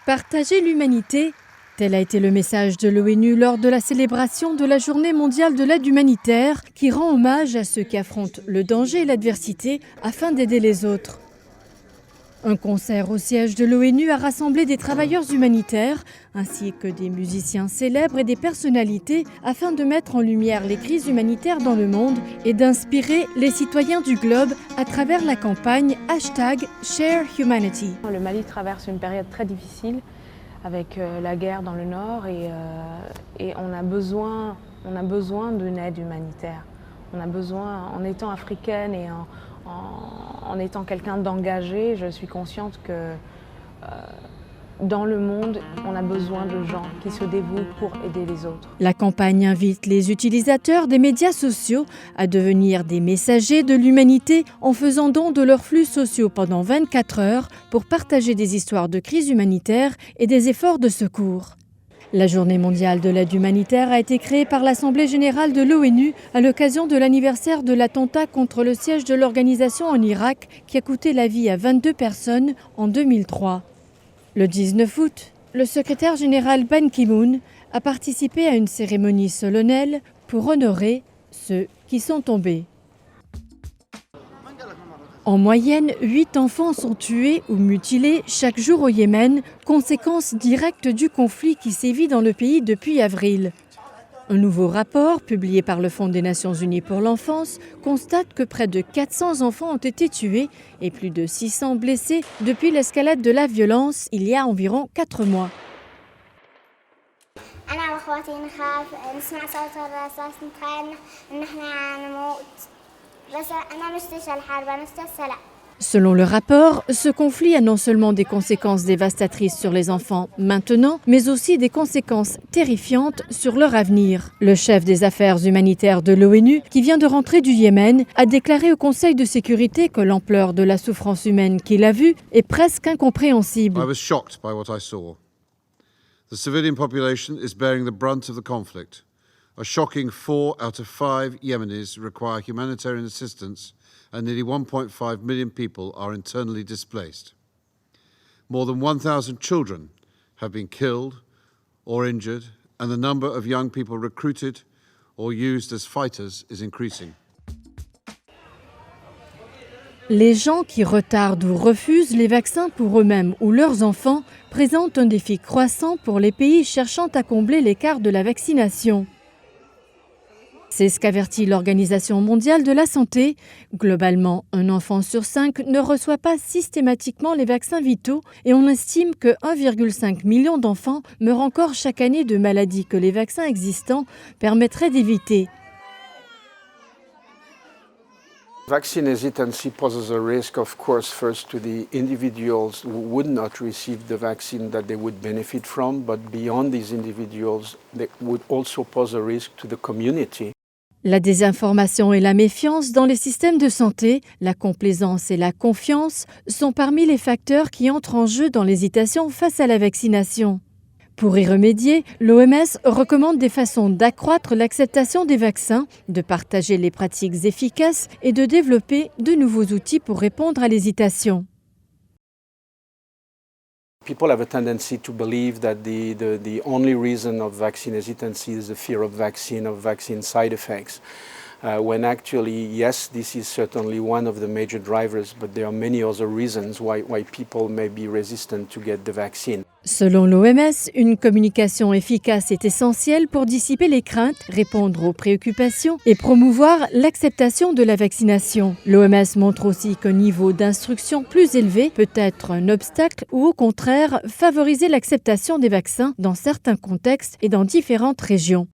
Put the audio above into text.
Partager l'humanité, tel a été le message de l'ONU lors de la célébration de la Journée mondiale de l'aide humanitaire qui rend hommage à ceux qui affrontent le danger et l'adversité afin d'aider les autres. Un concert au siège de l'ONU a rassemblé des travailleurs humanitaires ainsi que des musiciens célèbres et des personnalités afin de mettre en lumière les crises humanitaires dans le monde et d'inspirer les citoyens du globe à travers la campagne #ShareHumanity. Le Mali traverse une période très difficile avec la guerre dans le nord et on a besoin d'une aide humanitaire. On a besoin, en étant africaine et en étant quelqu'un d'engagé, je suis consciente que dans le monde, on a besoin de gens qui se dévouent pour aider les autres. La campagne invite les utilisateurs des médias sociaux à devenir des messagers de l'humanité en faisant don de leurs flux sociaux pendant 24 heures pour partager des histoires de crise humanitaire et des efforts de secours. La Journée mondiale de l'aide humanitaire a été créée par l'Assemblée générale de l'ONU à l'occasion de l'anniversaire de l'attentat contre le siège de l'organisation en Irak qui a coûté la vie à 22 personnes en 2003. Le 19 août, le secrétaire général Ban Ki-moon a participé à une cérémonie solennelle pour honorer ceux qui sont tombés. En moyenne, 8 enfants sont tués ou mutilés chaque jour au Yémen, conséquence directe du conflit qui sévit dans le pays depuis avril. Un nouveau rapport, publié par le Fonds des Nations Unies pour l'enfance, constate que près de 400 enfants ont été tués et plus de 600 blessés depuis l'escalade de la violence il y a environ 4 mois. Selon le rapport, ce conflit a non seulement des conséquences dévastatrices sur les enfants maintenant, mais aussi des conséquences terrifiantes sur leur avenir. Le chef des affaires humanitaires de l'ONU, qui vient de rentrer du Yémen, a déclaré au Conseil de sécurité que l'ampleur de la souffrance humaine qu'il a vue est presque incompréhensible. I was shocked by what I saw. The civilian population is bearing the brunt of the conflict. A shocking 4 out of 5 Yemenis require humanitarian assistance and nearly 1.5 million people are internally displaced. More than 1,000 children have been killed or injured, and the number of young people recruited or used as fighters is increasing. Les gens qui retardent ou refusent les vaccins pour eux-mêmes ou leurs enfants présentent un défi croissant pour les pays cherchant à combler l'écart de la vaccination. C'est ce qu'avertit l'Organisation mondiale de la santé. Globalement, un enfant sur 5 ne reçoit pas systématiquement les vaccins vitaux et on estime que 1,5 million d'enfants meurent encore chaque année de maladies que les vaccins existants permettraient d'éviter. Vaccine hesitancy poses a risk, of course, first to the individuals who would not receive the vaccine that they would benefit from, but beyond these individuals, they would also pose a risk to the community. La désinformation et la méfiance dans les systèmes de santé, la complaisance et la confiance sont parmi les facteurs qui entrent en jeu dans l'hésitation face à la vaccination. Pour y remédier, l'OMS recommande des façons d'accroître l'acceptation des vaccins, de partager les pratiques efficaces et de développer de nouveaux outils pour répondre à l'hésitation. People have a tendency to believe that the only reason of vaccine hesitancy is the fear of vaccine side effects. When actually, yes, this is certainly one of the major drivers, but there are many other reasons why people may be resistant to get the vaccine. Selon l'OMS, une communication efficace est essentielle pour dissiper les craintes, répondre aux préoccupations et promouvoir l'acceptation de la vaccination. L'OMS montre aussi qu'un niveau d'instruction plus élevé peut être un obstacle ou au contraire favoriser l'acceptation des vaccins dans certains contextes et dans différentes régions.